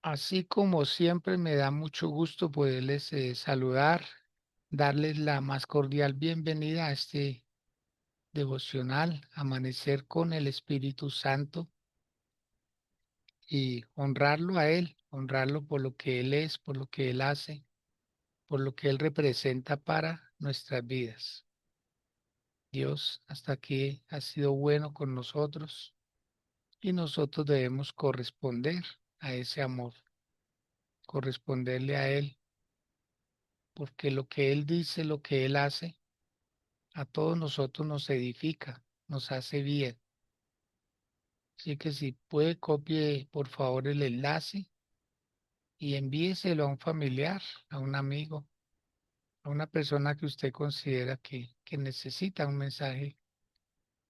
Así como siempre me da mucho gusto poderles saludar, darles la más cordial bienvenida a este devocional, Amanecer con el Espíritu Santo y honrarlo a Él, honrarlo por lo que Él es, por lo que Él hace, por lo que Él representa para nuestras vidas. Dios hasta aquí ha sido bueno con nosotros y nosotros debemos corresponder a ese amor, corresponderle a Él, porque lo que Él dice, lo que Él hace, a todos nosotros nos edifica, nos hace bien. Así que si puede, copie por favor el enlace y envíeselo a un familiar, a un amigo, a una persona que usted considera que necesita un mensaje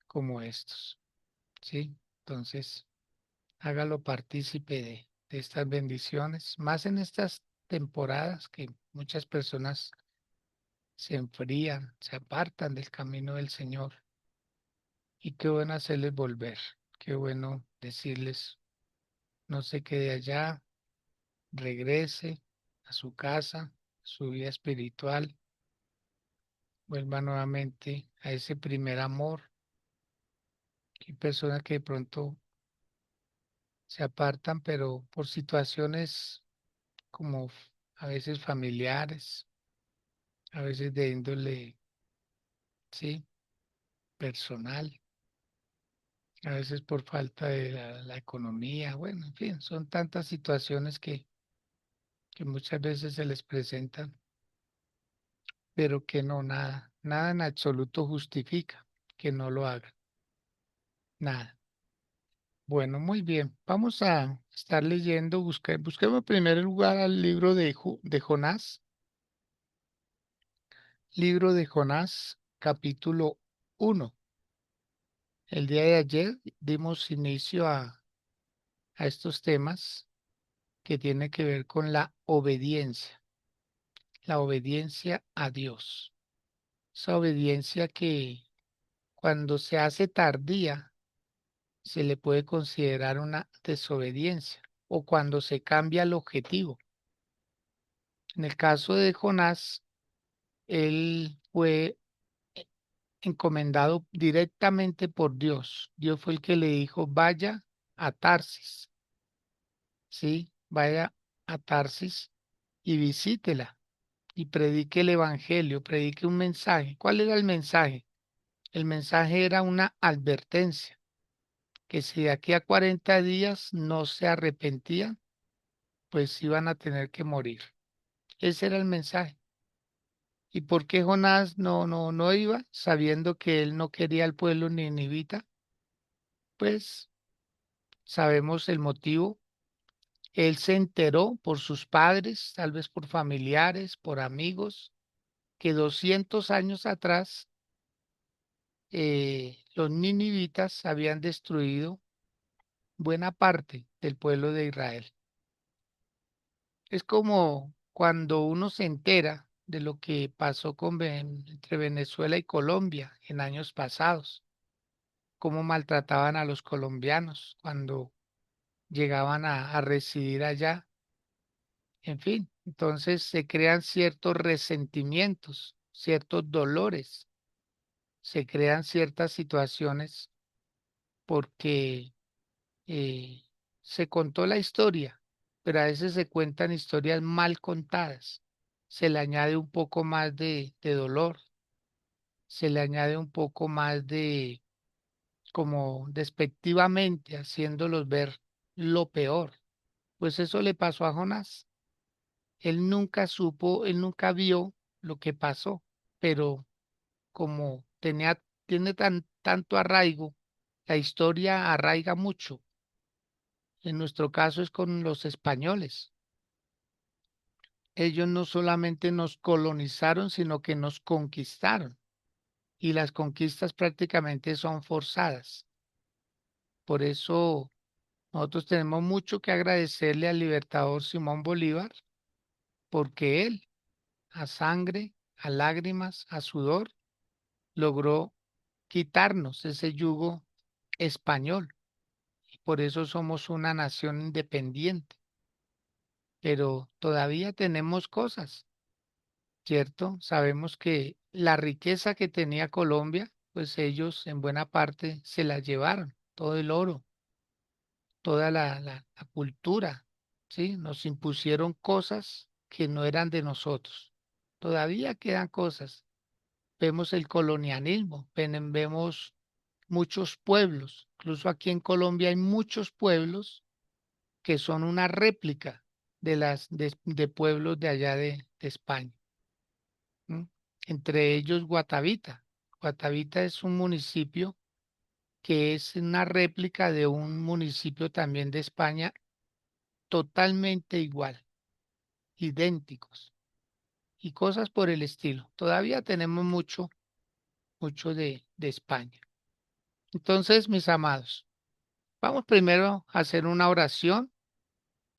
como estos. ¿Sí? Entonces, hágalo partícipe de estas bendiciones, más en estas temporadas que muchas personas se enfrían, se apartan del camino del Señor. Y qué bueno hacerles volver, qué bueno decirles, no se quede allá, regrese a su casa, a su vida espiritual, vuelva nuevamente a ese primer amor. Hay personas que de pronto se apartan, pero por situaciones como a veces familiares, a veces de índole, sí, personal, a veces por falta de la economía, bueno, en fin, son tantas situaciones que muchas veces se les presentan, pero que no, nada en absoluto justifica que no lo hagan, nada. Bueno, muy bien, vamos a estar leyendo, busquemos en primer lugar al libro de Jonás, libro de Jonás, capítulo 1. El día de ayer dimos inicio a estos temas que tienen que ver con la obediencia a Dios. Esa obediencia que cuando se hace tardía se le puede considerar una desobediencia o cuando se cambia el objetivo. En el caso de Jonás, él fue encomendado directamente por Dios. Dios fue el que le dijo, vaya a Tarsis, ¿sí? Vaya a Tarsis y visítela y predique el evangelio, predique un mensaje. ¿Cuál era el mensaje? El mensaje era una advertencia, que si de aquí a 40 días no se arrepentían, pues iban a tener que morir. Ese era el mensaje. ¿Y por qué Jonás no iba, sabiendo que él no quería al pueblo ninivita? Pues sabemos el motivo. Él se enteró por sus padres, tal vez por familiares, por amigos, que 200 años atrás los ninivitas habían destruido buena parte del pueblo de Israel. Es como cuando uno se entera de lo que pasó entre Venezuela y Colombia en años pasados, cómo maltrataban a los colombianos cuando llegaban a residir allá. En fin, entonces se crean ciertos resentimientos, ciertos dolores, se crean ciertas situaciones porque eh, se contó la historia, pero a veces se cuentan historias mal contadas. Se le añade un poco más de dolor, se le añade un poco más de, como despectivamente, haciéndolos ver lo peor. Pues eso le pasó a Jonás. Él nunca supo, él nunca vio lo que pasó, pero como tiene tanto arraigo, la historia arraiga mucho. En nuestro caso es con los españoles. Ellos no solamente nos colonizaron, sino que nos conquistaron. Y las conquistas prácticamente son forzadas. Por eso nosotros tenemos mucho que agradecerle al libertador Simón Bolívar, porque él, a sangre, a lágrimas, a sudor, logró quitarnos ese yugo español. Y por eso somos una nación independiente. pero todavía tenemos cosas, ¿cierto? Sabemos que la riqueza que tenía Colombia, pues ellos en buena parte se la llevaron, todo el oro, toda la cultura, ¿sí? Nos impusieron cosas que no eran de nosotros. Todavía quedan cosas. Vemos el colonialismo, vemos muchos pueblos, incluso aquí en Colombia hay muchos pueblos que son una réplica de pueblos de allá de España. ¿M? Entre ellos Guatavita. Guatavita es un municipio que es una réplica de un municipio también de España totalmente igual, idénticos y cosas por el estilo. Todavía tenemos mucho de España. Entonces, mis amados, vamos primero a hacer una oración.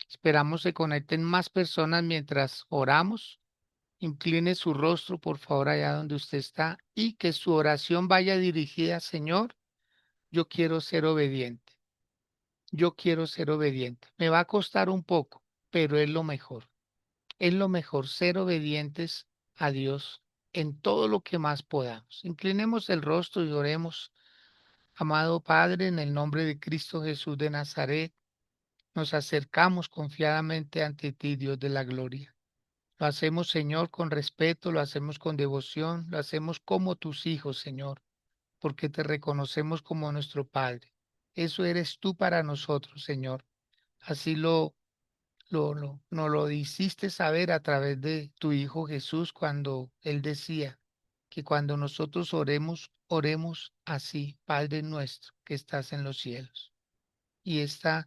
Esperamos se conecten más personas mientras oramos. Incline su rostro, por favor, allá donde usted está, y que su oración vaya dirigida, Señor, yo quiero ser obediente. Yo quiero ser obediente. Me va a costar un poco, pero es lo mejor. Es lo mejor ser obedientes a Dios en todo lo que más podamos. Inclinemos el rostro y oremos. Amado Padre, en el nombre de Cristo Jesús de Nazaret, nos acercamos confiadamente ante ti, Dios de la gloria. Lo hacemos, Señor, con respeto, lo hacemos con devoción, lo hacemos como tus hijos, Señor, porque te reconocemos como nuestro Padre. Eso eres tú para nosotros, Señor. Así nos lo hiciste saber a través de tu Hijo Jesús cuando Él decía que cuando nosotros oremos, oremos así, Padre nuestro que estás en los cielos. Y esta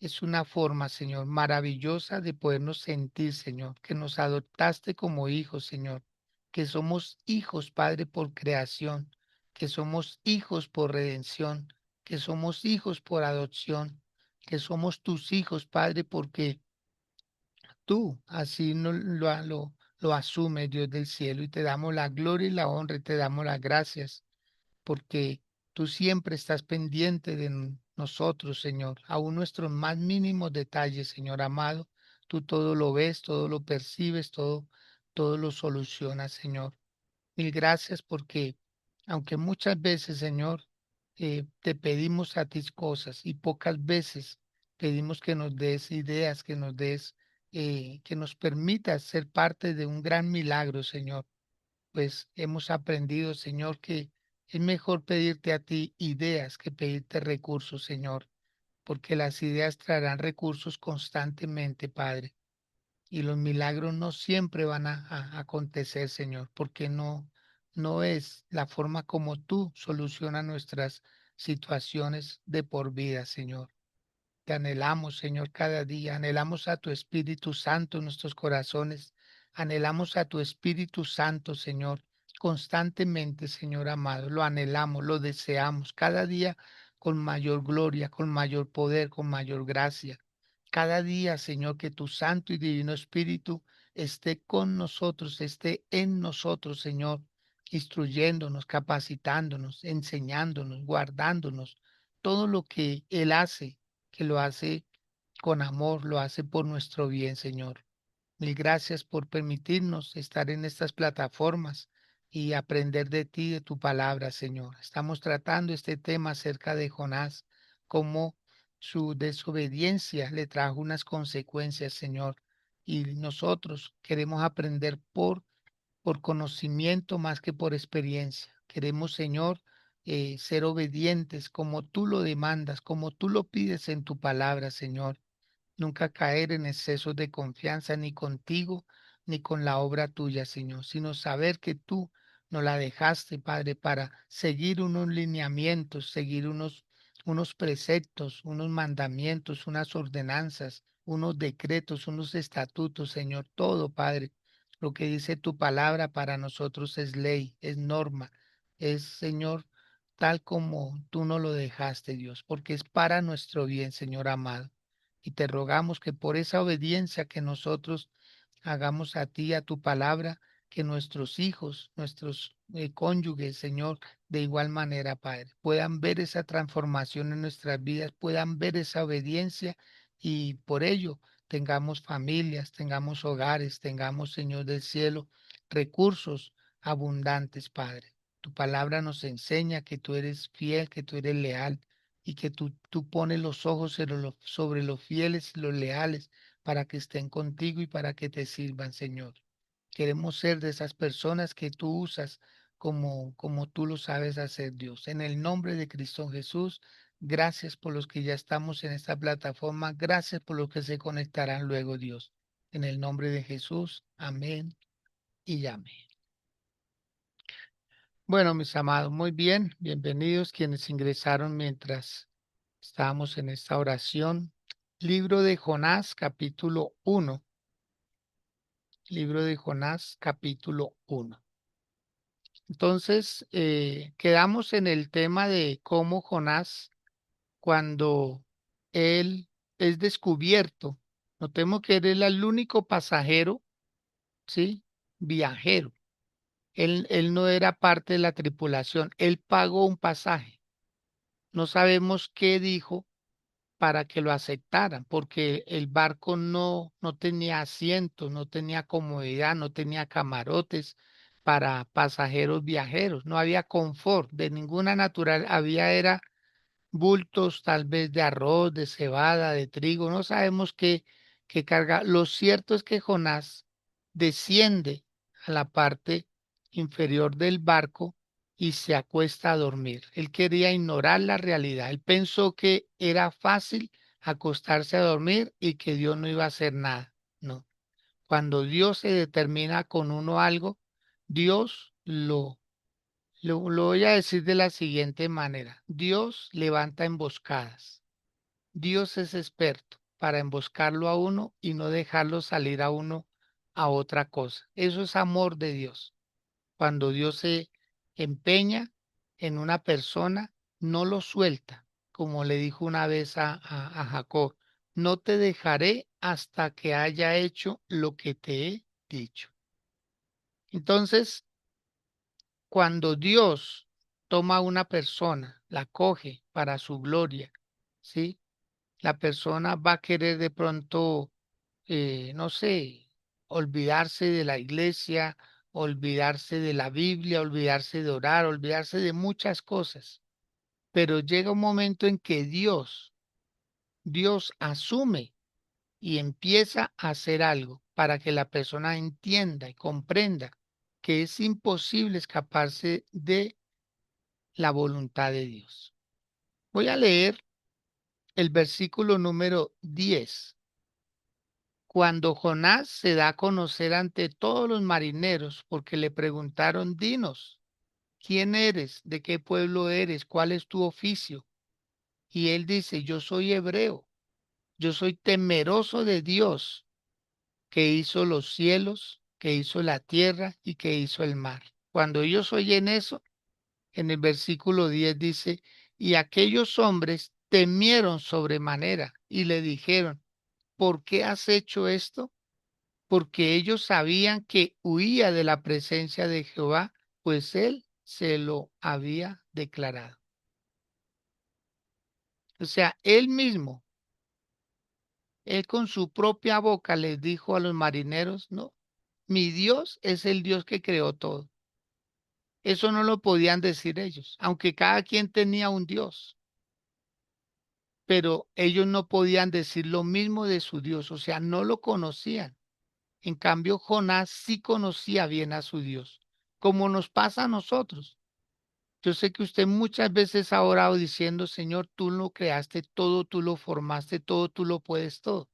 es una forma, Señor, maravillosa de podernos sentir, Señor, que nos adoptaste como hijos, Señor, que somos hijos, Padre, por creación, que somos hijos por redención, que somos hijos por adopción, que somos tus hijos, Padre, porque tú así lo asumes, Dios del cielo, y te damos la gloria y la honra y te damos las gracias porque tú siempre estás pendiente de nosotros, Señor, aún nuestros más mínimos detalles, Señor amado. Tú todo lo ves, todo lo percibes, todo lo solucionas, Señor. Mil gracias porque, aunque muchas veces, Señor, te pedimos a ti cosas y pocas veces pedimos que nos des ideas, que nos permitas ser parte de un gran milagro, Señor, pues hemos aprendido, Señor, que es mejor pedirte a ti ideas que pedirte recursos, Señor, porque las ideas traerán recursos constantemente, Padre, y los milagros no siempre van a acontecer, Señor, porque no es la forma como tú solucionas nuestras situaciones de por vida, Señor. Te anhelamos, Señor, cada día. Anhelamos a tu Espíritu Santo en nuestros corazones. Anhelamos a tu Espíritu Santo, Señor, constantemente, Señor amado. Lo anhelamos, lo deseamos cada día con mayor gloria, con mayor poder, con mayor gracia. Cada día, Señor, que tu Santo y Divino Espíritu esté con nosotros, esté en nosotros, Señor, instruyéndonos, capacitándonos, enseñándonos, guardándonos, todo lo que Él hace que lo hace con amor, lo hace por nuestro bien, Señor. Mil gracias por permitirnos estar en estas plataformas y aprender de ti, de tu palabra, Señor. Estamos tratando este tema acerca de Jonás, cómo su desobediencia le trajo unas consecuencias, Señor. Y nosotros queremos aprender por conocimiento más que por experiencia. Queremos, Señor, ser obedientes como tú lo demandas, como tú lo pides en tu palabra, Señor. Nunca caer en excesos de confianza ni contigo ni con la obra tuya, Señor, sino saber que tú nos la dejaste, Padre, para seguir unos lineamientos, seguir unos preceptos, unos mandamientos, unas ordenanzas, unos decretos, unos estatutos, Señor, todo, Padre. Lo que dice tu palabra para nosotros es ley, es norma, es, Señor, tal como tú nos lo dejaste, Dios, porque es para nuestro bien, Señor amado. Y te rogamos que por esa obediencia que nosotros hagamos a ti, a tu palabra, que nuestros hijos, nuestros cónyuges, Señor, de igual manera, Padre, puedan ver esa transformación en nuestras vidas, puedan ver esa obediencia y por ello tengamos familias, tengamos hogares, tengamos, Señor del cielo, recursos abundantes, Padre. Tu palabra nos enseña que tú eres fiel, que tú eres leal y que tú pones los ojos sobre los fieles y los leales para que estén contigo y para que te sirvan, Señor. Queremos ser de esas personas que tú usas como tú lo sabes hacer, Dios. En el nombre de Cristo Jesús, gracias por los que ya estamos en esta plataforma. Gracias por los que se conectarán luego, Dios. En el nombre de Jesús, amén y amén. Bueno, mis amados, muy bien. Bienvenidos quienes ingresaron mientras estábamos en esta oración. Libro de Jonás, capítulo 1. Libro de Jonás, capítulo 1. Entonces, quedamos en el tema de cómo Jonás, cuando él es descubierto, notemos que él era el único pasajero, ¿sí? Viajero. Él no era parte de la tripulación, él pagó un pasaje. No sabemos qué dijo para que lo aceptaran, porque el barco no tenía asientos, no tenía comodidad, no tenía camarotes para pasajeros viajeros, no había confort de ninguna natural, había era bultos tal vez de arroz, de cebada, de trigo, no sabemos qué carga. Lo cierto es que Jonás desciende a la parte inferior del barco y se acuesta a dormir. Él quería ignorar la realidad. Él pensó que era fácil acostarse a dormir y que Dios no iba a hacer nada. No. Cuando Dios se determina con uno algo, Dios lo voy a decir de la siguiente manera. Dios levanta emboscadas. Dios es experto para emboscarlo a uno y no dejarlo salir a uno a otra cosa. Eso es amor de Dios. Cuando Dios se empeña en una persona, no lo suelta, como le dijo una vez a Jacob, no te dejaré hasta que haya hecho lo que te he dicho. Entonces, cuando Dios toma a una persona, la coge para su gloria, ¿sí? La persona va a querer de pronto, no sé, olvidarse de la iglesia, olvidarse de la Biblia, olvidarse de orar, olvidarse de muchas cosas. Pero llega un momento en que Dios asume y empieza a hacer algo para que la persona entienda y comprenda que es imposible escaparse de la voluntad de Dios. Voy a leer el versículo número 10. Cuando Jonás se da a conocer ante todos los marineros, porque le preguntaron, dinos, ¿quién eres? ¿De qué pueblo eres? ¿Cuál es tu oficio? Y él dice, yo soy hebreo, yo soy temeroso de Dios, que hizo los cielos, que hizo la tierra y que hizo el mar. Cuando ellos oyen eso, en el versículo 10 dice, y aquellos hombres temieron sobremanera y le dijeron, ¿por qué has hecho esto? Porque ellos sabían que huía de la presencia de Jehová, pues él se lo había declarado. O sea, él mismo, él con su propia boca les dijo a los marineros, no, mi Dios es el Dios que creó todo. Eso no lo podían decir ellos, aunque cada quien tenía un Dios, pero ellos no podían decir lo mismo de su Dios, o sea, no lo conocían. En cambio, Jonás sí conocía bien a su Dios, como nos pasa a nosotros. Yo sé que usted muchas veces ha orado diciendo, Señor, tú lo creaste todo, tú lo formaste todo, tú lo puedes todo.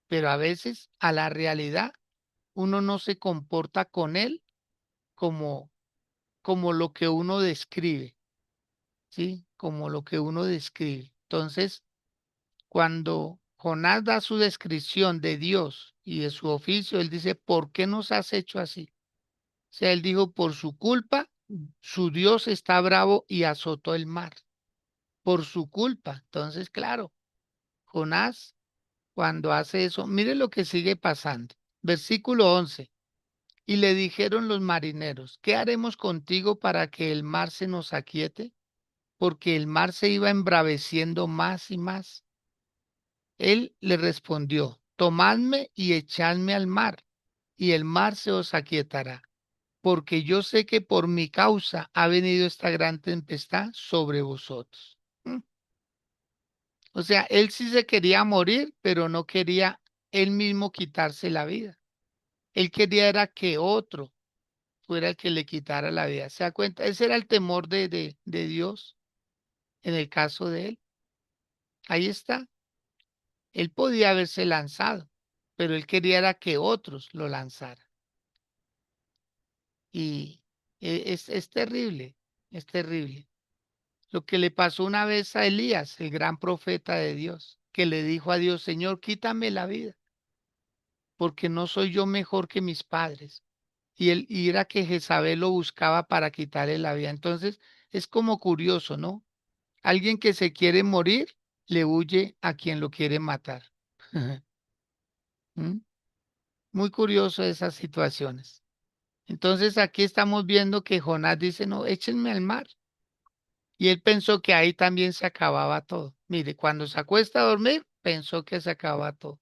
Pero a veces a la realidad uno no se comporta con él como, como lo que uno describe, ¿sí? Como lo que uno describe. Entonces, cuando Jonás da su descripción de Dios y de su oficio, él dice, ¿por qué nos has hecho así? O sea, él dijo, por su culpa, su Dios está bravo y azotó el mar. Por su culpa. Entonces, claro, Jonás, cuando hace eso, mire lo que sigue pasando. Versículo 11. Y le dijeron los marineros, ¿qué haremos contigo para que el mar se nos aquiete? Porque el mar se iba embraveciendo más y más. Él le respondió, tomadme y echadme al mar, y el mar se os aquietará, porque yo sé que por mi causa ha venido esta gran tempestad sobre vosotros. ¿Mm? O sea, él sí se quería morir, pero no quería él mismo quitarse la vida. Él quería era que otro fuera el que le quitara la vida. ¿Se da cuenta? Ese era el temor de Dios en el caso de él. Ahí está. Él podía haberse lanzado, pero él quería era que otros lo lanzaran. Y es terrible, es terrible. Lo que le pasó una vez a Elías, el gran profeta de Dios, que le dijo a Dios, Señor, quítame la vida, porque no soy yo mejor que mis padres. Y era que Jezabel lo buscaba para quitarle la vida. Entonces, es como curioso, ¿no? Alguien que se quiere morir, le huye a quien lo quiere matar. ¿Mm? Muy curioso esas situaciones. Entonces, aquí estamos viendo que Jonás dice, no, échenme al mar. Y él pensó que ahí también se acababa todo. Mire, cuando se acuesta a dormir, pensó que se acababa todo.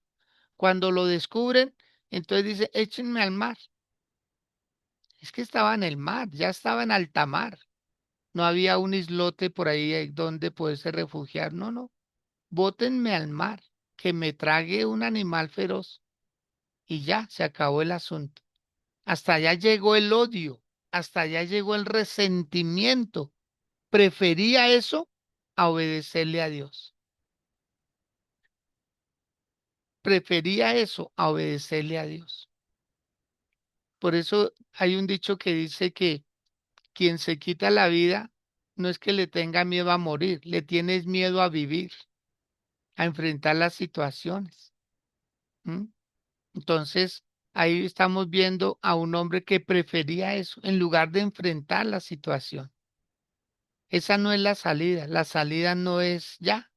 Cuando lo descubren, entonces dice, échenme al mar. Es que estaba en el mar, ya estaba en alta mar. No había un islote por ahí donde poderse refugiar. No, no. Bótenme al mar, que me trague un animal feroz. Y ya, se acabó el asunto. Hasta allá llegó el odio, hasta allá llegó el resentimiento. Prefería eso a obedecerle a Dios. Prefería eso a obedecerle a Dios. Por eso hay un dicho que dice que quien se quita la vida no es que le tenga miedo a morir, le tienes miedo a vivir, a enfrentar las situaciones. ¿M? Entonces, ahí estamos viendo a un hombre que prefería eso en lugar de enfrentar la situación. Esa no es la salida no es ya,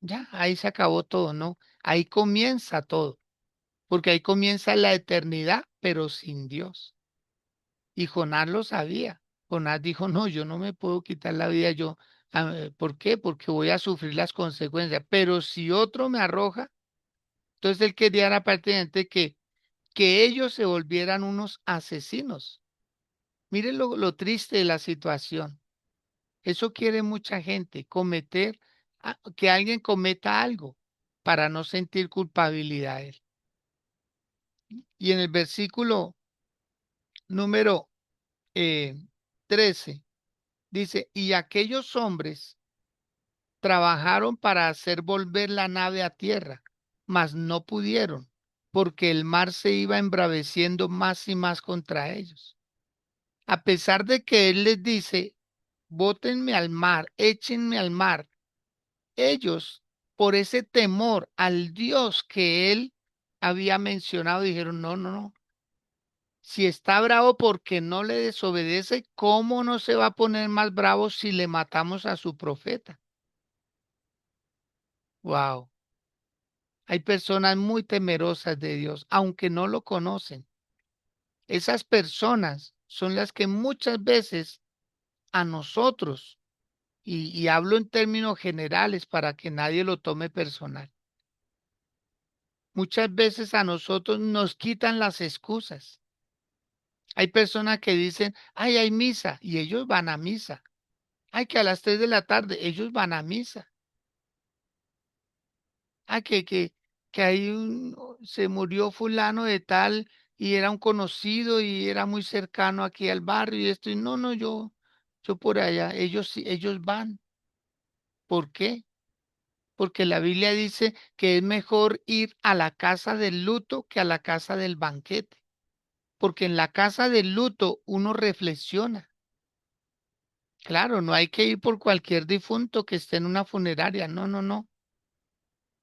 ya, ahí se acabó todo, no, ahí comienza todo, porque ahí comienza la eternidad, pero sin Dios. Y Jonás lo sabía. Jonás dijo, no, yo no me puedo quitar la vida, yo, ¿por qué? Porque voy a sufrir las consecuencias, pero si otro me arroja, entonces él quería era prácticamente que ellos se volvieran unos asesinos. Miren lo triste de la situación. Eso quiere mucha gente, que alguien cometa algo para no sentir culpabilidad él. Y en el versículo número 13 dice, y aquellos hombres trabajaron para hacer volver la nave a tierra, mas no pudieron, porque el mar se iba embraveciendo más y más contra ellos. A pesar de que él les dice, bótenme al mar, échenme al mar, ellos, por ese temor al Dios que él había mencionado, dijeron, no, no, no. Si está bravo porque no le desobedece, ¿cómo no se va a poner más bravo si le matamos a su profeta? Wow. Hay personas muy temerosas de Dios, aunque no lo conocen. Esas personas son las que muchas veces a nosotros, y hablo en términos generales para que nadie lo tome personal, muchas veces a nosotros nos quitan las excusas. Hay personas que dicen, ay, hay misa, y ellos van a misa. Ay, que a las 3 de la tarde, ellos van a misa. Ah, que hay se murió fulano de tal y era un conocido y era muy cercano aquí al barrio y esto, y no, no, yo por allá, ellos sí, ellos van. ¿Por qué? Porque la Biblia dice que es mejor ir a la casa del luto que a la casa del banquete. Porque en la casa del luto uno reflexiona. Claro, no hay que ir por cualquier difunto que esté en una funeraria, no, no, no.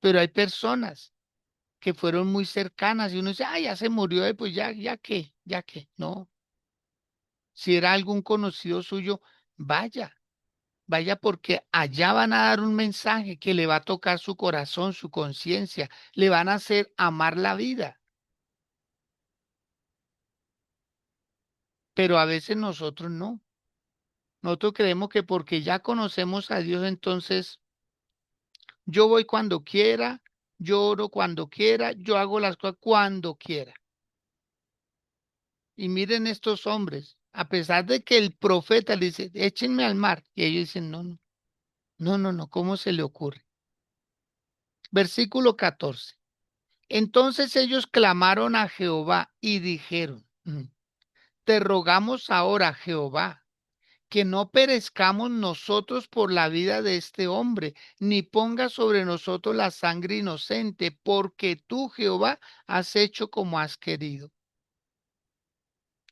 Pero hay personas que fueron muy cercanas y uno dice, ah, ya se murió, pues ya, ya que, no. Si era algún conocido suyo, vaya, vaya porque allá van a dar un mensaje que le va a tocar su corazón, su conciencia, le van a hacer amar la vida. Pero a veces nosotros no. Nosotros creemos que porque ya conocemos a Dios, entonces yo voy cuando quiera, yo oro cuando quiera, yo hago las cosas cuando quiera. Y miren estos hombres, a pesar de que el profeta le dice, échenme al mar, y ellos dicen, no, no, no, no, no, ¿cómo se le ocurre? Versículo 14. Entonces ellos clamaron a Jehová y dijeron, te rogamos ahora, Jehová, que no perezcamos nosotros por la vida de este hombre, ni ponga sobre nosotros la sangre inocente, porque tú, Jehová, has hecho como has querido.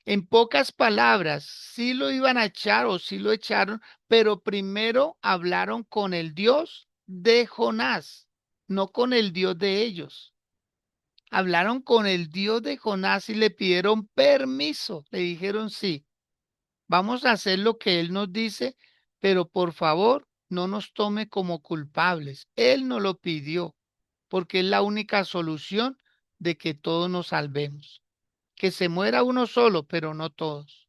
En pocas palabras, sí lo iban a echar o sí lo echaron, pero primero hablaron con el Dios de Jonás, no con el Dios de ellos. Hablaron con el Dios de Jonás y le pidieron permiso. Le dijeron, sí, vamos a hacer lo que Él nos dice, pero por favor, no nos tome como culpables. Él nos lo pidió, porque es la única solución de que todos nos salvemos. Que se muera uno solo, pero no todos.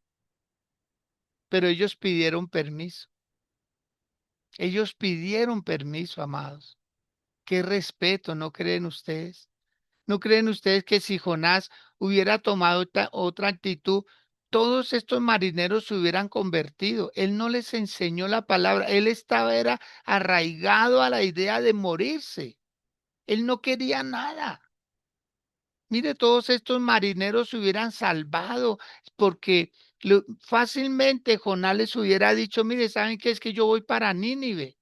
Pero ellos pidieron permiso. Ellos pidieron permiso, amados. Qué respeto, ¿no creen ustedes? ¿No creen ustedes que si Jonás hubiera tomado otra actitud, todos estos marineros se hubieran convertido? Él no les enseñó la palabra, él estaba era arraigado a la idea de morirse. Él no quería nada. Mire, todos estos marineros se hubieran salvado porque fácilmente Jonás les hubiera dicho, mire, ¿saben qué? Es que yo voy para Nínive.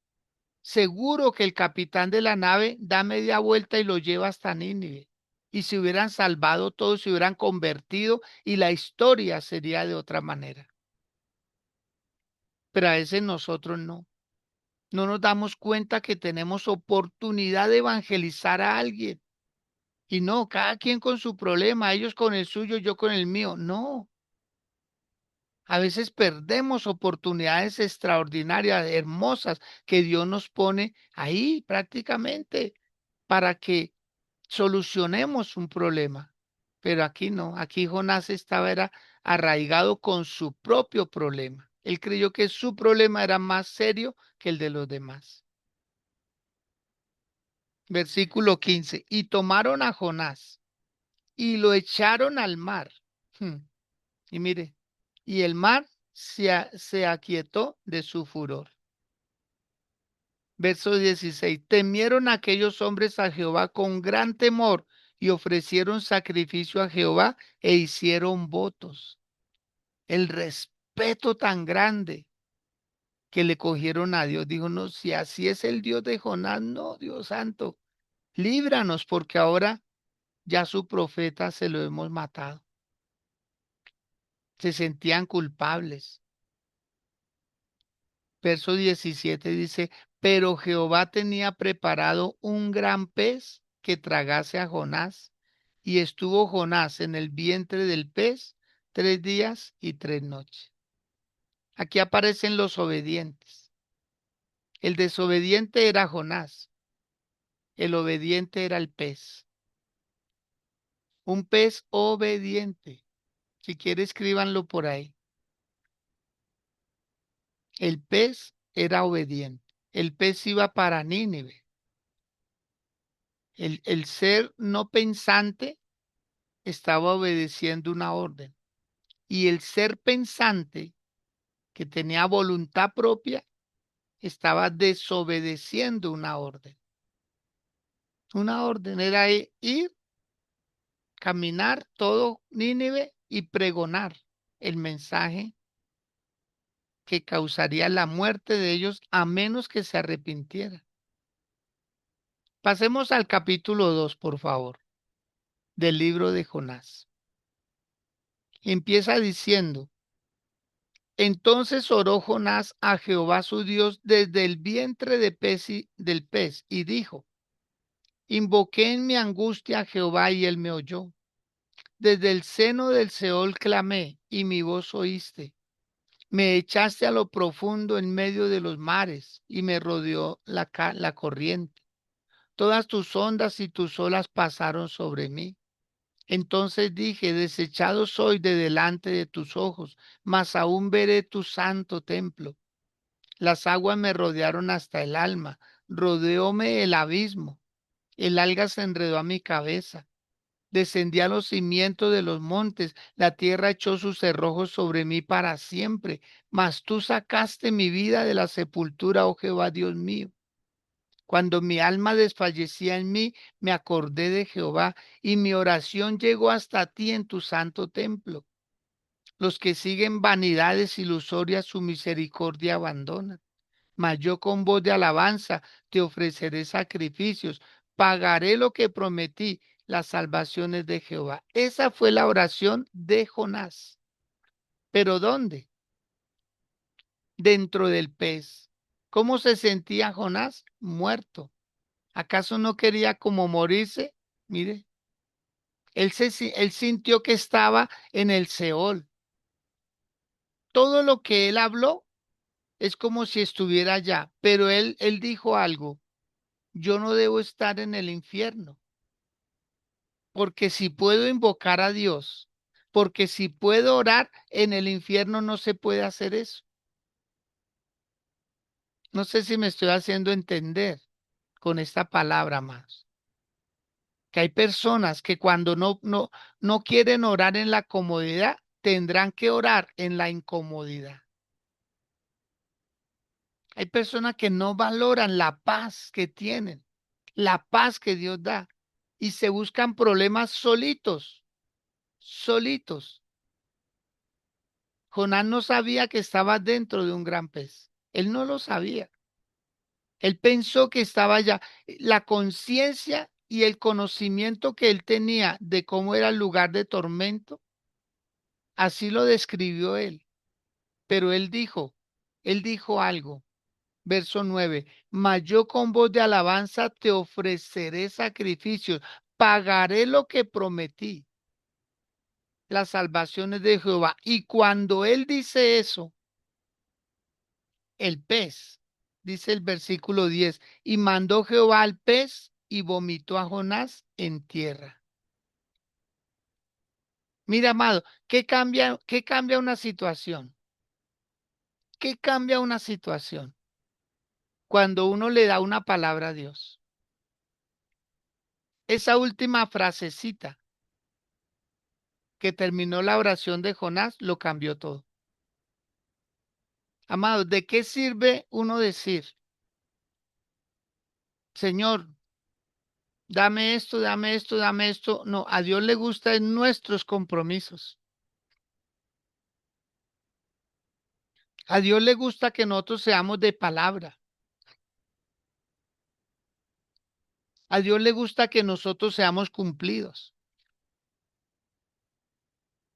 Seguro que el capitán de la nave da media vuelta y lo lleva hasta Nínive. Y se hubieran salvado todos, se hubieran convertido y la historia sería de otra manera. Pero a veces nosotros no. No nos damos cuenta que tenemos oportunidad de evangelizar a alguien. Y no, cada quien con su problema, ellos con el suyo, yo con el mío. No, a veces perdemos oportunidades extraordinarias, hermosas, que Dios nos pone ahí prácticamente para que solucionemos un problema. Pero aquí no, aquí Jonás estaba era arraigado con su propio problema. Él creyó que su problema era más serio que el de los demás. Versículo 15. Y tomaron a Jonás y lo echaron al mar. Hmm. Y mire, y el mar se aquietó de su furor. Verso 16. Temieron aquellos hombres a Jehová con gran temor y ofrecieron sacrificio a Jehová e hicieron votos. El respeto tan grande que le cogieron a Dios. Dijo, no, si así es el Dios de Jonás, no, Dios santo, líbranos porque ahora ya su profeta se lo hemos matado. Se sentían culpables. Verso 17 dice, pero Jehová tenía preparado un gran pez que tragase a Jonás, y estuvo Jonás en el vientre del pez 3 días y 3 noches. Aquí aparecen los obedientes. El desobediente era Jonás, el obediente era el pez. Un pez obediente. Si quiere, escríbanlo por ahí. El pez era obediente. El pez iba para Nínive. El ser no pensante estaba obedeciendo una orden. Y el ser pensante, que tenía voluntad propia, estaba desobedeciendo una orden. Una orden era ir, caminar todo Nínive y pregonar el mensaje que causaría la muerte de ellos a menos que se arrepintiera. Pasemos al capítulo 2, por favor, del libro de Jonás. Empieza diciendo, entonces oró Jonás a Jehová su Dios desde el vientre del pez y dijo, invoqué en mi angustia a Jehová y él me oyó. Desde el seno del Seol clamé y mi voz oíste. Me echaste a lo profundo en medio de los mares y me rodeó la corriente. Todas tus ondas y tus olas pasaron sobre mí. Entonces dije, desechado soy de delante de tus ojos, mas aún veré tu santo templo. Las aguas me rodearon hasta el alma, rodeóme el abismo. El alga se enredó a mi cabeza. Descendí a los cimientos de los montes. La tierra echó sus cerrojos sobre mí para siempre. Mas tú sacaste mi vida de la sepultura, oh Jehová Dios mío. Cuando mi alma desfallecía en mí, me acordé de Jehová y mi oración llegó hasta ti en tu santo templo. Los que siguen vanidades ilusorias su misericordia abandonan. Mas yo con voz de alabanza te ofreceré sacrificios, pagaré lo que prometí, las salvaciones de Jehová. Esa fue la oración de Jonás. ¿Pero dónde? Dentro del pez. ¿Cómo se sentía Jonás? Muerto. ¿Acaso no quería como morirse? Mire, él sintió que estaba en el Seol. Todo lo que él habló es como si estuviera allá, pero él dijo algo. Yo no debo estar en el infierno, porque si puedo invocar a Dios, porque si puedo orar en el infierno no se puede hacer eso. No sé si me estoy haciendo entender con esta palabra más. Que hay personas que cuando no quieren orar en la comodidad, tendrán que orar en la incomodidad. Hay personas que no valoran la paz que tienen, la paz que Dios da, y se buscan problemas solitos, solitos. Jonás no sabía que estaba dentro de un gran pez. Él no lo sabía. Él pensó que estaba allá. La conciencia y el conocimiento que él tenía de cómo era el lugar de tormento, así lo describió él. Pero él dijo algo. Verso 9. Mas yo con voz de alabanza te ofreceré sacrificios, pagaré lo que prometí, las salvaciones de Jehová. Y cuando él dice eso, el pez, dice el versículo 10, y mandó Jehová al pez y vomitó a Jonás en tierra. Mira, amado, qué cambia una situación? ¿Qué cambia una situación? Cuando uno le da una palabra a Dios. Esa última frasecita que terminó la oración de Jonás lo cambió todo. Amado, ¿de qué sirve uno decir, Señor, dame esto, dame esto, dame esto? No, a Dios le gustan nuestros compromisos. A Dios le gusta que nosotros seamos de palabra. A Dios le gusta que nosotros seamos cumplidos.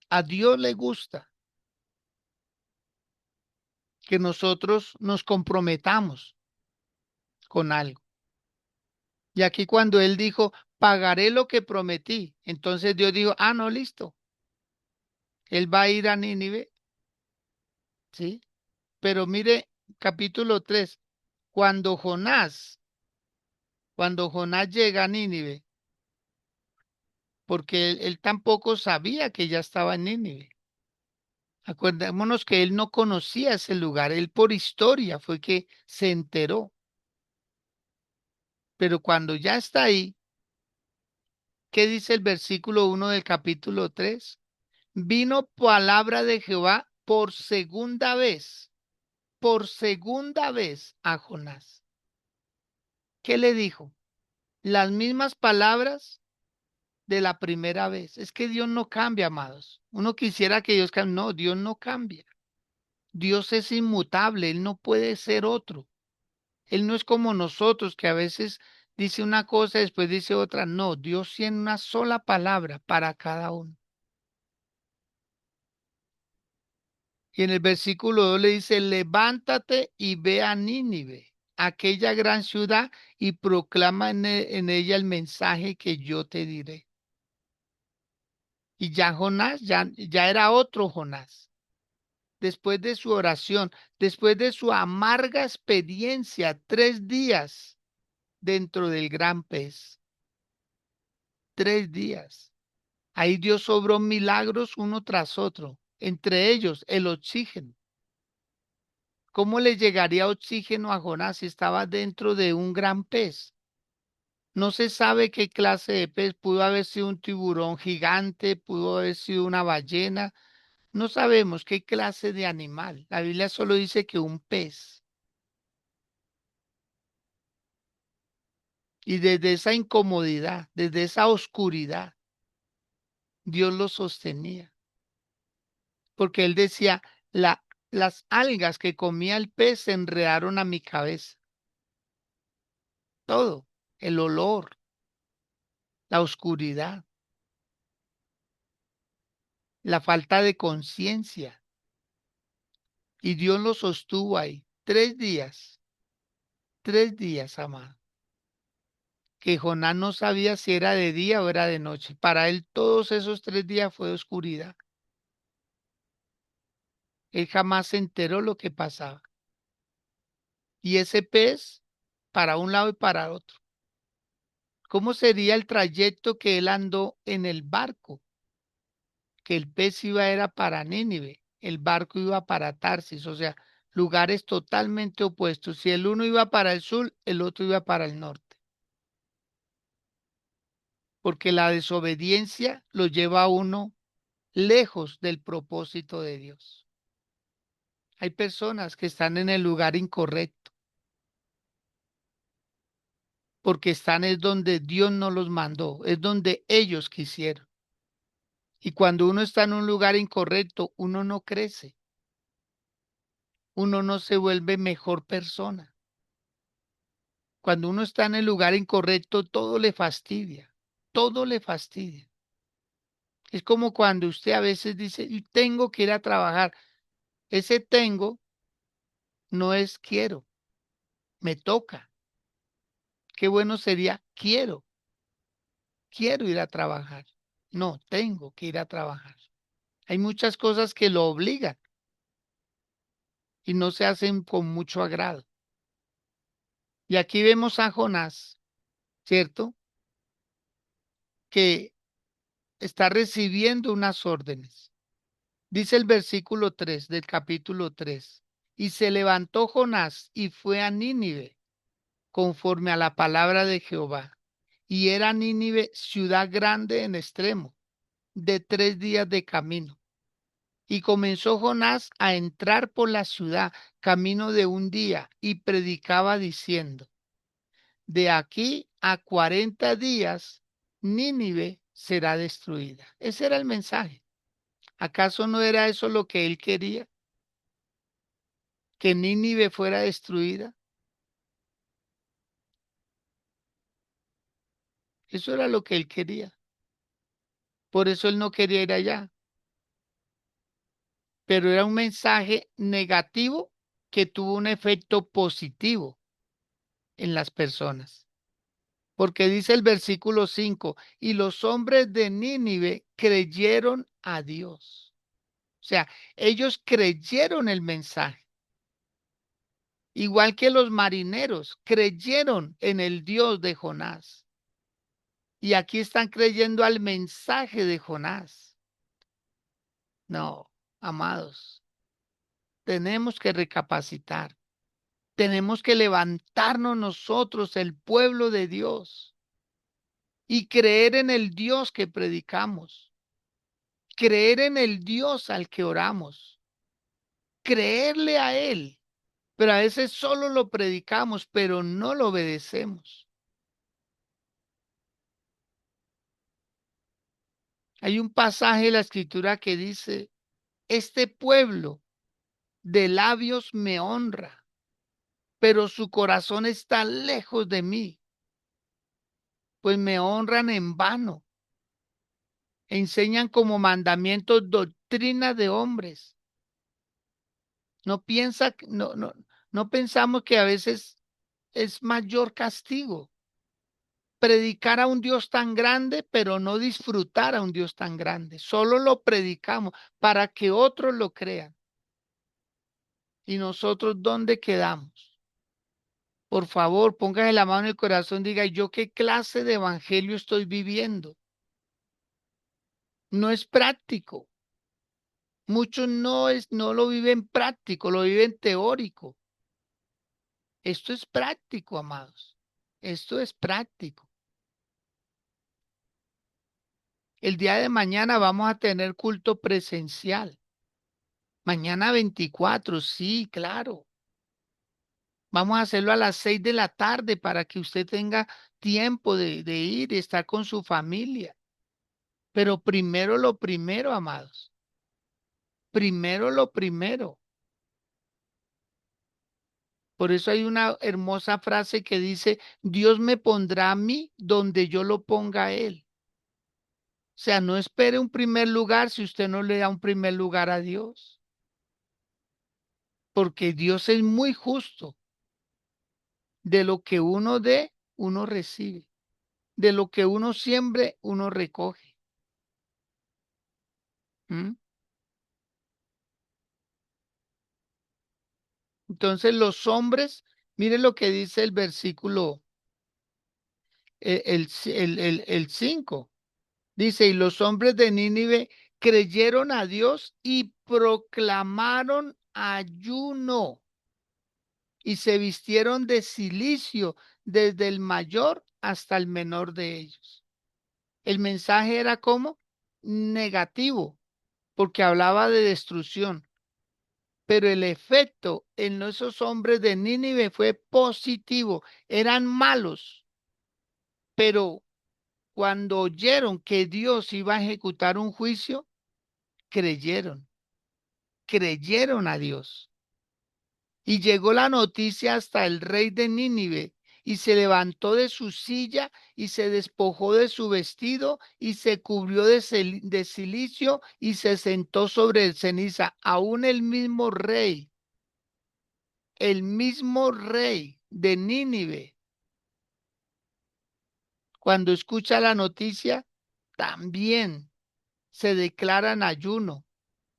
A Dios le gusta que nosotros nos comprometamos con algo. Y aquí cuando él dijo, pagaré lo que prometí, entonces Dios dijo, ah, no, listo. Él va a ir a Nínive, ¿sí? Pero mire, capítulo 3, cuando Jonás llega a Nínive, porque él tampoco sabía que ya estaba en Nínive. Acordémonos que él no conocía ese lugar, él por historia fue que se enteró. Pero cuando ya está ahí, ¿qué dice el versículo 1 del capítulo 3? Vino palabra de Jehová por segunda vez a Jonás. ¿Qué le dijo? Las mismas palabras de la primera vez. Es que Dios no cambia, amados. Uno quisiera que Dios cambie. No, Dios no cambia. Dios es inmutable, Él no puede ser otro. Él no es como nosotros que a veces dice una cosa y después dice otra. No, Dios tiene una sola palabra para cada uno. Y en el versículo 2 le dice, levántate y ve a Nínive, aquella gran ciudad, y proclama en ella el mensaje que yo te diré. Y ya Jonás, ya era otro Jonás. Después de su oración, después de su amarga experiencia, 3 días dentro del gran pez, 3 días. Ahí Dios obró milagros uno tras otro, entre ellos el oxígeno. ¿Cómo le llegaría oxígeno a Jonás si estaba dentro de un gran pez? No se sabe qué clase de pez, pudo haber sido un tiburón gigante, pudo haber sido una ballena, no sabemos qué clase de animal. La Biblia solo dice que un pez. Y desde esa incomodidad, desde esa oscuridad, Dios lo sostenía. Porque él decía, las algas que comía el pez se enredaron a mi cabeza. Todo, el olor, la oscuridad, la falta de conciencia. Y Dios lo sostuvo ahí 3 días, amado. Que Jonás no sabía si era de día o era de noche. Para él todos esos 3 días fue oscuridad. Él jamás se enteró lo que pasaba. Y ese pez para un lado y para otro. ¿Cómo sería el trayecto que él andó en el barco? Que el pez iba era para Nínive, el barco iba para Tarsis, o sea, lugares totalmente opuestos. Si el uno iba para el sur, el otro iba para el norte. Porque la desobediencia lo lleva a uno lejos del propósito de Dios. Hay personas que están en el lugar incorrecto, porque están es donde Dios no los mandó, es donde ellos quisieron. Y cuando uno está en un lugar incorrecto, uno no crece, uno no se vuelve mejor persona. Cuando uno está en el lugar incorrecto, todo le fastidia, todo le fastidia. Es como cuando usted a veces dice, "Y tengo que ir a trabajar". Ese tengo no es quiero, me toca. Qué bueno sería quiero ir a trabajar. No, tengo que ir a trabajar. Hay muchas cosas que lo obligan y no se hacen con mucho agrado. Y aquí vemos a Jonás, ¿cierto? Que está recibiendo unas órdenes. Dice el versículo 3 del capítulo 3. Y se levantó Jonás y fue a Nínive, conforme a la palabra de Jehová. Y era Nínive ciudad grande en extremo, de 3 días de camino. Y comenzó Jonás a entrar por la ciudad, camino de un día, y predicaba diciendo, de aquí a 40 días, Nínive será destruida. Ese era el mensaje. ¿Acaso no era eso lo que él quería? Que Nínive fuera destruida. Eso era lo que él quería. Por eso él no quería ir allá. Pero era un mensaje negativo que tuvo un efecto positivo en las personas. Porque dice el versículo 5, y los hombres de Nínive creyeron a Dios. O sea, ellos creyeron el mensaje. Igual que los marineros creyeron en el Dios de Jonás. Y aquí están creyendo al mensaje de Jonás. No, amados, tenemos que recapacitar. Tenemos que levantarnos nosotros, el pueblo de Dios, y creer en el Dios que predicamos, creer en el Dios al que oramos, creerle a Él. Pero a veces solo lo predicamos, pero no lo obedecemos. Hay un pasaje de la Escritura que dice, este pueblo de labios me honra, pero su corazón está lejos de mí, pues me honran en vano. Enseñan como mandamientos doctrina de hombres. No piensa, no pensamos que a veces es mayor castigo predicar a un Dios tan grande, pero no disfrutar a un Dios tan grande. Solo lo predicamos para que otros lo crean. ¿Y nosotros dónde quedamos? Por favor, póngase la mano en el corazón, diga, ¿yo qué clase de evangelio estoy viviendo? No es práctico. Muchos no lo viven práctico, lo viven teórico. Esto es práctico, amados. Esto es práctico. el día de mañana vamos a tener culto presencial. Mañana 24, sí, claro. Vamos a hacerlo a las 6 de la tarde para que usted tenga tiempo de ir y estar con su familia. Pero primero lo primero, amados. Primero lo primero. Por eso hay una hermosa frase que dice, Dios me pondrá a mí donde yo lo ponga a Él. O sea, no espere un primer lugar si usted no le da un primer lugar a Dios. Porque Dios es muy justo. De lo que uno dé, uno recibe. De lo que uno siembre, uno recoge. ¿Mm? Entonces los hombres, mire lo que dice el versículo, el 5. Dice, y los hombres de Nínive creyeron a Dios y proclamaron ayuno y se vistieron de cilicio desde el mayor hasta el menor de ellos. El mensaje era como negativo, porque hablaba de destrucción, pero el efecto en esos hombres de Nínive fue positivo. Eran malos, pero cuando oyeron que Dios iba a ejecutar un juicio, creyeron, creyeron a Dios. Y llegó la noticia hasta el rey de Nínive, y se levantó de su silla y se despojó de su vestido y se cubrió de cilicio y se sentó sobre el ceniza. Aún el mismo rey de Nínive, cuando escucha la noticia, también se declara en ayuno,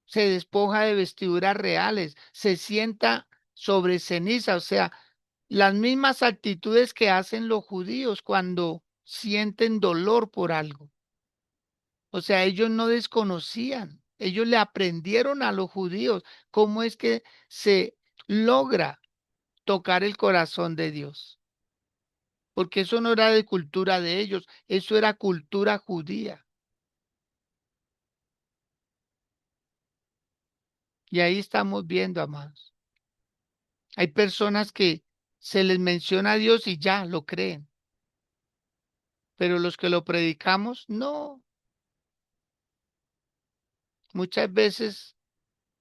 se despoja de vestiduras reales, se sienta sobre ceniza, o sea, las mismas actitudes que hacen los judíos cuando sienten dolor por algo. O sea, ellos no desconocían, ellos le aprendieron a los judíos cómo es que se logra tocar el corazón de Dios. Porque eso no era de cultura de ellos, eso era cultura judía. Y ahí estamos viendo, amados. Hay personas que se les menciona a Dios y ya lo creen, pero los que lo predicamos, no. Muchas veces,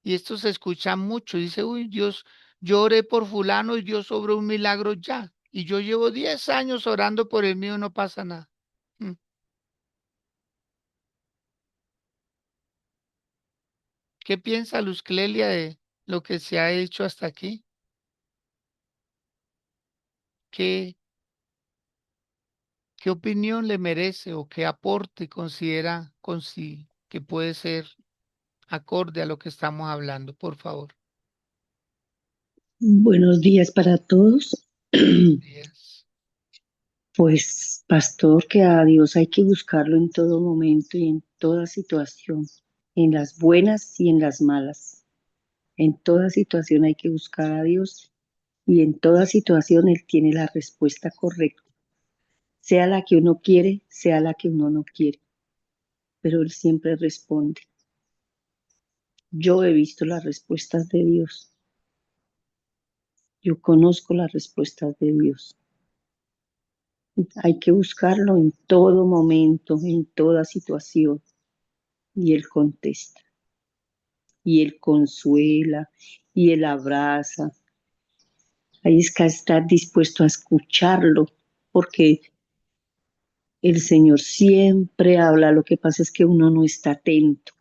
y esto se escucha mucho, dice, uy, Dios, yo oré por fulano y Dios obró un milagro ya. Y yo llevo 10 años orando por el mío y no pasa nada. Mm. ¿Qué piensa Luz Clelia de lo que se ha hecho hasta aquí? ¿Qué, qué opinión le merece o qué aporte considera que puede ser acorde a lo que estamos hablando, por favor? Buenos días para todos. Días. Pues, pastor, que a Dios hay que buscarlo en todo momento y en toda situación, en las buenas y en las malas. En toda situación hay que buscar a Dios y en toda situación Él tiene la respuesta correcta, sea la que uno quiere, sea la que uno no quiere, pero Él siempre responde. Yo he visto las respuestas de Dios, yo conozco las respuestas de Dios. Hay que buscarlo en todo momento, en toda situación. Y Él contesta, y Él consuela, y Él abraza. Ahí es que estar dispuesto a escucharlo, porque el Señor siempre habla. Lo que pasa es que uno no está atento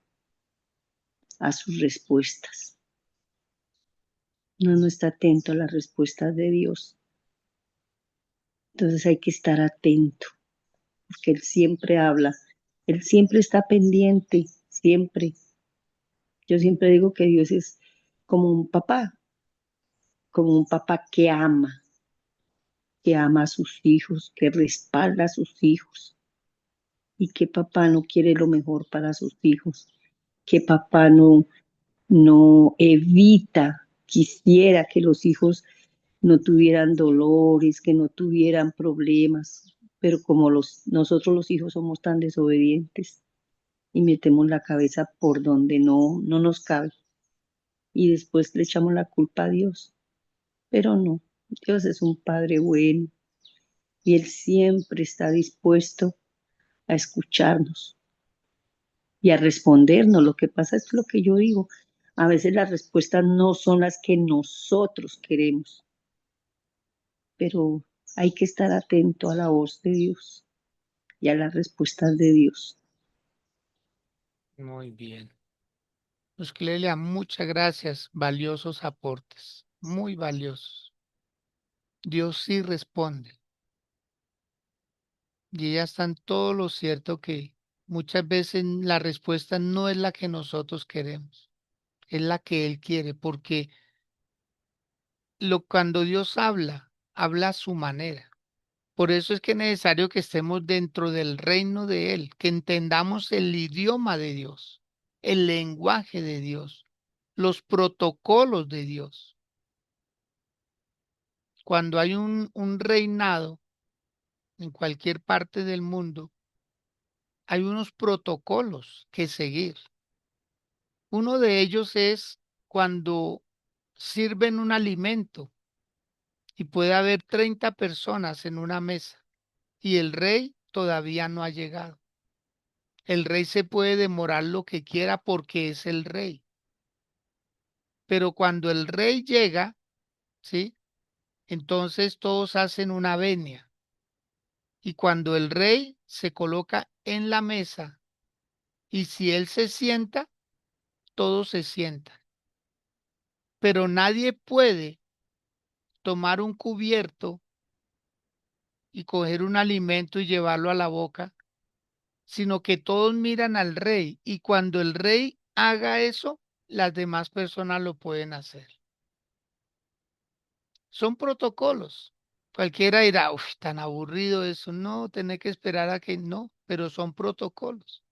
a sus respuestas. Uno no está atento a las respuestas de Dios. Entonces hay que estar atento, porque Él siempre habla. Él siempre está pendiente, siempre. Yo siempre digo que Dios es como un papá que ama a sus hijos, que respalda a sus hijos. Y que papá no quiere lo mejor para sus hijos, que papá no evita, quisiera que los hijos no tuvieran dolores, que no tuvieran problemas, pero como nosotros los hijos somos tan desobedientes, y metemos la cabeza por donde no nos cabe y después le echamos la culpa a Dios. Pero no, Dios es un Padre bueno y Él siempre está dispuesto a escucharnos y a respondernos. Lo que pasa es lo que yo digo, a veces las respuestas no son las que nosotros queremos, pero hay que estar atento a la voz de Dios y a las respuestas de Dios. Muy bien. Pues Clelia, muchas gracias. Valiosos aportes. Muy valiosos. Dios sí responde. Y ella está en todo lo cierto que muchas veces la respuesta no es la que nosotros queremos, es la que Él quiere, porque cuando Dios habla, habla a su manera. Por eso es que es necesario que estemos dentro del reino de Él, que entendamos el idioma de Dios, el lenguaje de Dios, los protocolos de Dios. Cuando hay un reinado en cualquier parte del mundo, hay unos protocolos que seguir. Uno de ellos es cuando sirven un alimento y puede haber 30 personas en una mesa y el rey todavía no ha llegado. El rey se puede demorar lo que quiera porque es el rey. Pero cuando el rey llega, ¿sí? Entonces todos hacen una venia. Y cuando el rey se coloca en la mesa y si él se sienta, todos se sientan. Pero nadie puede tomar un cubierto y coger un alimento y llevarlo a la boca, sino que todos miran al rey y cuando el rey haga eso, las demás personas lo pueden hacer. Son protocolos. Cualquiera dirá, uff, tan aburrido eso. No, tener que esperar a que no, pero son protocolos.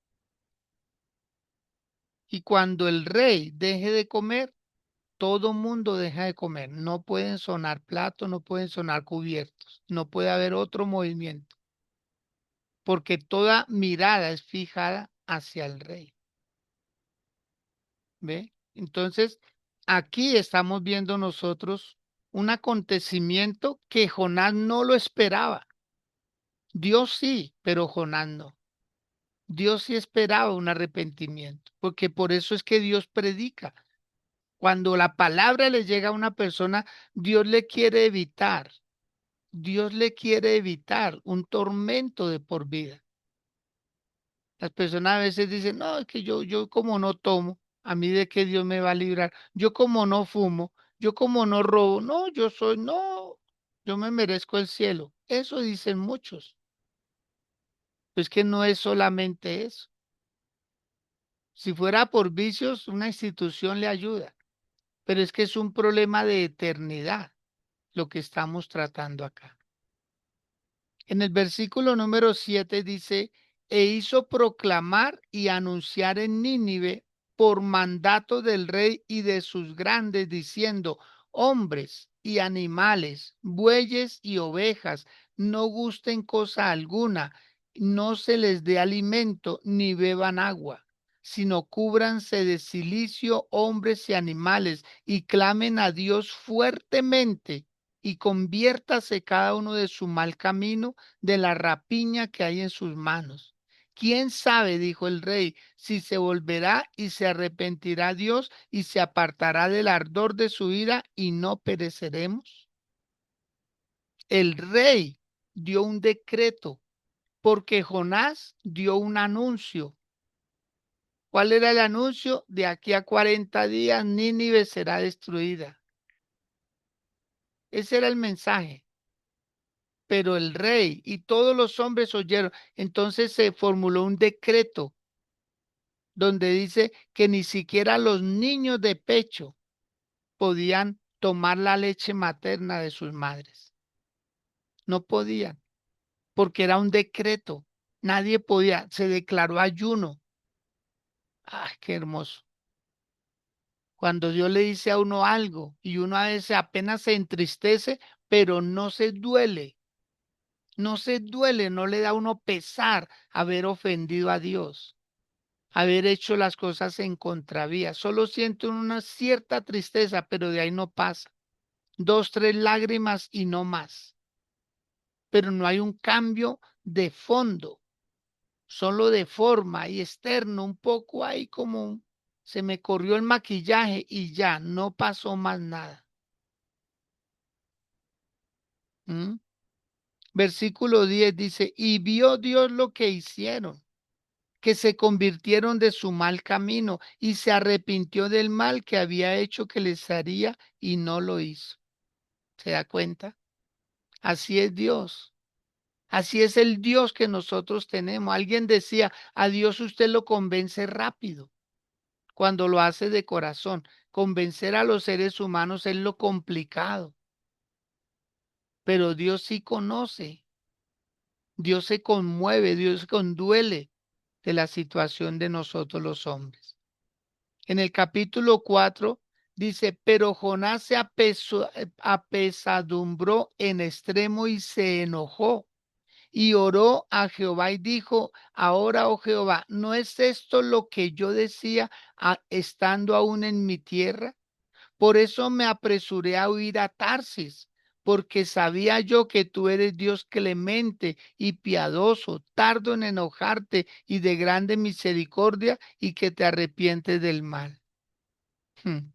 Y cuando el rey deje de comer, todo mundo deja de comer. No pueden sonar platos, no pueden sonar cubiertos, no puede haber otro movimiento, porque toda mirada es fijada hacia el rey. ¿Ve? Entonces, aquí estamos viendo nosotros un acontecimiento que Jonás no lo esperaba. Dios sí, pero Jonás no. Dios sí esperaba un arrepentimiento, porque por eso es que Dios predica. Cuando la palabra le llega a una persona, Dios le quiere evitar, Dios le quiere evitar un tormento de por vida. Las personas a veces dicen, no, es que yo como no tomo, a mí de qué Dios me va a librar. Yo como no fumo, yo como no robo, no, no, yo me merezco el cielo. Eso dicen muchos. Pues que no es solamente eso. Si fuera por vicios, una institución le ayuda, pero es que es un problema de eternidad lo que estamos tratando acá. En el versículo número 7 dice, e hizo proclamar y anunciar en Nínive por mandato del rey y de sus grandes, diciendo, hombres y animales, bueyes y ovejas, no gusten cosa alguna, no se les dé alimento ni beban agua, sino cúbranse de cilicio hombres y animales y clamen a Dios fuertemente y conviértase cada uno de su mal camino, de la rapiña que hay en sus manos. ¿Quién sabe, dijo el rey, si se volverá y se arrepentirá Dios y se apartará del ardor de su ira y no pereceremos? El rey dio un decreto porque Jonás dio un anuncio. ¿Cuál era el anuncio? De aquí a 40 días Nínive será destruida. Ese era el mensaje. Pero el rey y todos los hombres oyeron. Entonces se formuló un decreto donde dice que ni siquiera los niños de pecho podían tomar la leche materna de sus madres. No podían, porque era un decreto. Nadie podía, se declaró ayuno. ¡Ay, qué hermoso! Cuando Dios le dice a uno algo y uno a veces apenas se entristece, pero no se duele. No se duele, no le da a uno pesar haber ofendido a Dios. haber hecho las cosas en contravía. Solo siento una cierta tristeza, pero de ahí no pasa. 2, 3 lágrimas y no más. Pero no hay un cambio de fondo, solo de forma y externo, un poco ahí como se me corrió el maquillaje y ya, no pasó más nada. ¿Mm? Versículo 10 dice, y vio Dios lo que hicieron, que se convirtieron de su mal camino y se arrepintió del mal que había hecho que les haría y no lo hizo. ¿Se da cuenta? Así es Dios. Así es el Dios que nosotros tenemos. Alguien decía, a Dios usted lo convence rápido cuando lo hace de corazón. Convencer a los seres humanos es lo complicado, pero Dios sí conoce, Dios se conmueve, Dios se conduele de la situación de nosotros los hombres. En el capítulo 4 dice, pero Jonás se apesadumbró en extremo y se enojó y oró a Jehová y dijo, ahora, oh Jehová, ¿no es esto lo que yo decía estando aún en mi tierra? Por eso me apresuré a huir a Tarsis, porque sabía yo que tú eres Dios clemente y piadoso, tardo en enojarte y de grande misericordia y que te arrepientes del mal. Hmm.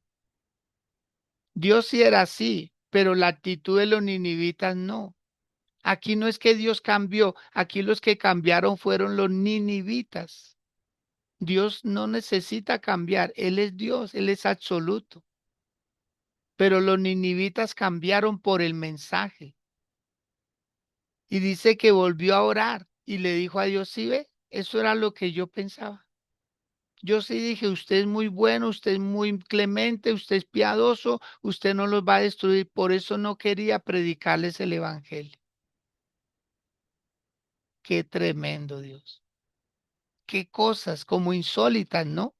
Dios sí era así, pero la actitud de los ninivitas no. Aquí no es que Dios cambió, aquí los que cambiaron fueron los ninivitas. Dios no necesita cambiar, Él es Dios, Él es absoluto. Pero los ninivitas cambiaron por el mensaje. Y dice que volvió a orar y le dijo a Dios, sí ve, eso era lo que yo pensaba. Yo sí dije, usted es muy bueno, usted es muy clemente, usted es piadoso, usted no los va a destruir. Por eso no quería predicarles el evangelio. Qué tremendo Dios. Qué cosas como insólitas, ¿no?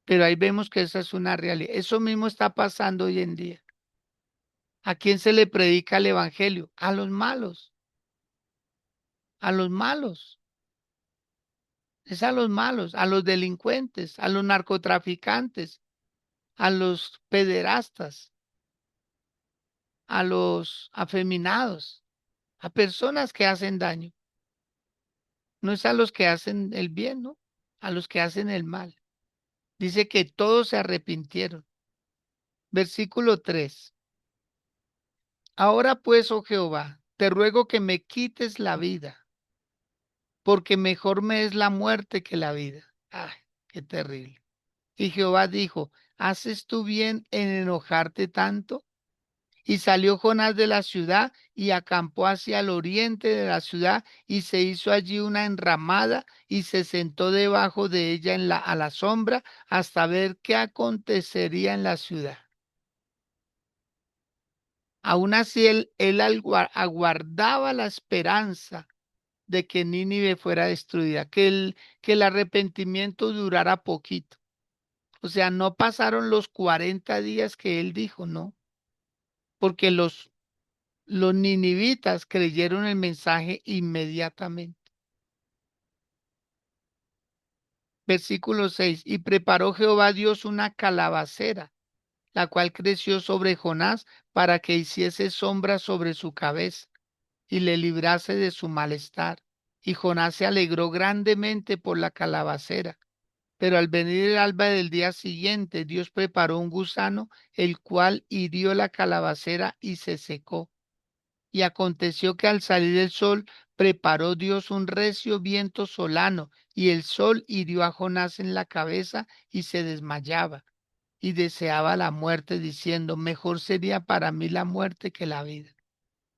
Pero ahí vemos que esa es una realidad. Eso mismo está pasando hoy en día. ¿A quién se le predica el evangelio? A los malos, a los malos. Es a los malos, a los delincuentes, a los narcotraficantes, a los pederastas, a los afeminados, a personas que hacen daño. No es a los que hacen el bien, ¿no? A los que hacen el mal. Dice que todos se arrepintieron. Versículo 3. Ahora pues, oh Jehová, te ruego que me quites la vida, porque mejor me es la muerte que la vida. Ay, qué terrible. Y Jehová dijo, ¿haces tú bien en enojarte tanto? Y salió Jonás de la ciudad y acampó hacia el oriente de la ciudad y se hizo allí una enramada y se sentó debajo de ella a la sombra hasta ver qué acontecería en la ciudad. Aún así él aguardaba la esperanza de que Nínive fuera destruida, que el arrepentimiento durara poquito. O sea, no pasaron los 40 días que él dijo, no, porque los ninivitas creyeron el mensaje inmediatamente. Versículo 6. Y preparó Jehová Dios una calabacera, la cual creció sobre Jonás para que hiciese sombra sobre su cabeza y le librase de su malestar. Y Jonás se alegró grandemente por la calabacera. Pero al venir el alba del día siguiente, Dios preparó un gusano, el cual hirió la calabacera y se secó. Y aconteció que al salir el sol, preparó Dios un recio viento solano, y el sol hirió a Jonás en la cabeza y se desmayaba, y deseaba la muerte, diciendo, mejor sería para mí la muerte que la vida.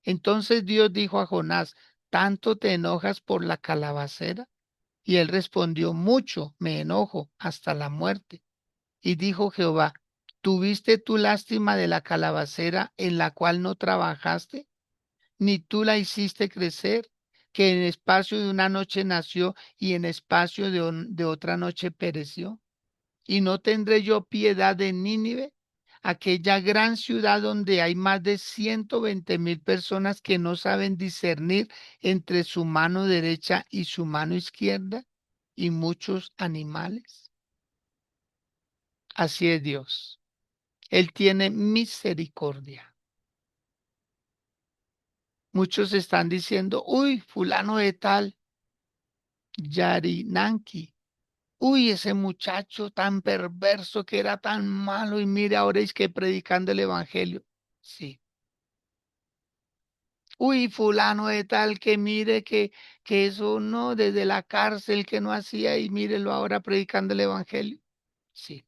Entonces Dios dijo a Jonás, ¿tanto te enojas por la calabacera? Y él respondió, mucho me enojo hasta la muerte. Y dijo Jehová, ¿tuviste tú lástima de la calabacera en la cual no trabajaste? Ni tú la hiciste crecer, que en espacio de una noche nació y en espacio de otra noche pereció. Y no tendré yo piedad de Nínive, aquella gran ciudad donde hay más de 120.000 personas que no saben discernir entre su mano derecha y su mano izquierda y muchos animales. Así es Dios. Él tiene misericordia. Muchos están diciendo, uy, fulano de tal, Yarinanki. Uy, ese muchacho tan perverso que era tan malo y mire ahora es que predicando el evangelio. Sí. Uy, fulano de tal que mire que eso no, desde la cárcel que no hacía y mírelo ahora predicando el evangelio. Sí,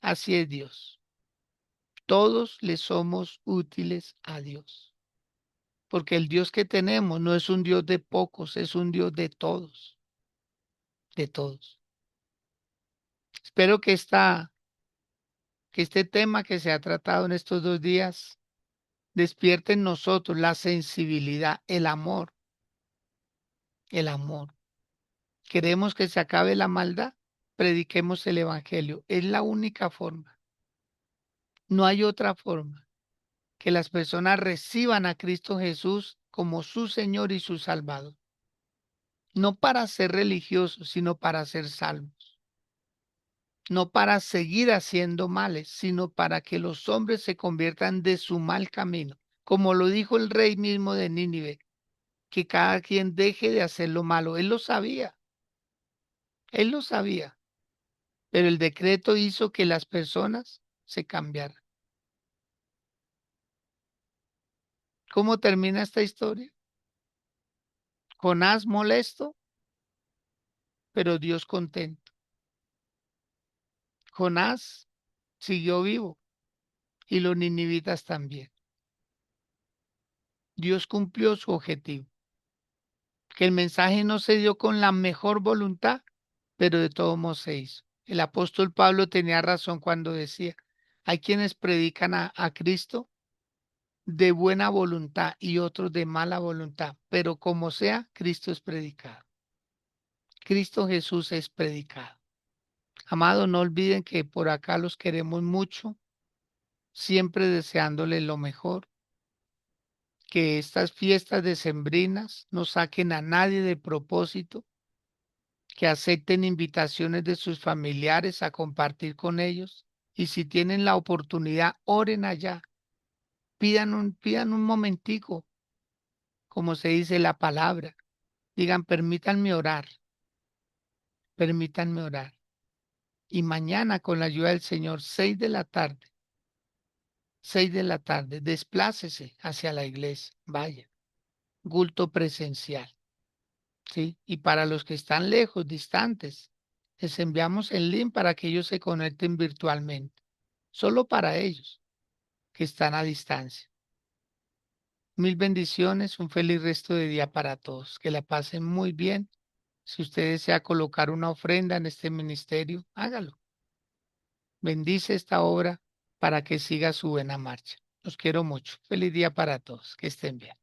así es Dios. Todos le somos útiles a Dios. Porque el Dios que tenemos no es un Dios de pocos, es un Dios de todos, de todos. Espero que este tema que se ha tratado en estos 2 días despierte en nosotros la sensibilidad, el amor, el amor. Queremos que se acabe la maldad, prediquemos el evangelio. Es la única forma. No hay otra forma que las personas reciban a Cristo Jesús como su Señor y su Salvador. No para ser religiosos, sino para ser salvos. No para seguir haciendo males, sino para que los hombres se conviertan de su mal camino. Como lo dijo el rey mismo de Nínive, que cada quien deje de hacer lo malo. Él lo sabía, pero el decreto hizo que las personas se cambiaran. ¿Cómo termina esta historia? Jonás molesto, pero Dios contento. Jonás siguió vivo y los ninivitas también. Dios cumplió su objetivo. Que el mensaje no se dio con la mejor voluntad, pero de todos modos se hizo. El apóstol Pablo tenía razón cuando decía, hay quienes predican a Cristo de buena voluntad y otros de mala voluntad, pero como sea, Cristo es predicado. Cristo Jesús es predicado. Amado, no olviden que por acá los queremos mucho, siempre deseándoles lo mejor, que estas fiestas decembrinas no saquen a nadie de propósito, que acepten invitaciones de sus familiares a compartir con ellos y si tienen la oportunidad, oren allá, pidan un momentico, como se dice la palabra, digan, permítanme orar. Y mañana con la ayuda del Señor, 6 de la tarde, desplácese hacia la iglesia, vaya, culto presencial, ¿sí? Y para los que están lejos, distantes, les enviamos el link para que ellos se conecten virtualmente, solo para ellos que están a distancia. Mil bendiciones, un feliz resto de día para todos, que la pasen muy bien. Si usted desea colocar una ofrenda en este ministerio, hágalo. Bendice esta obra para que siga su buena marcha. Los quiero mucho. Feliz día para todos. Que estén bien.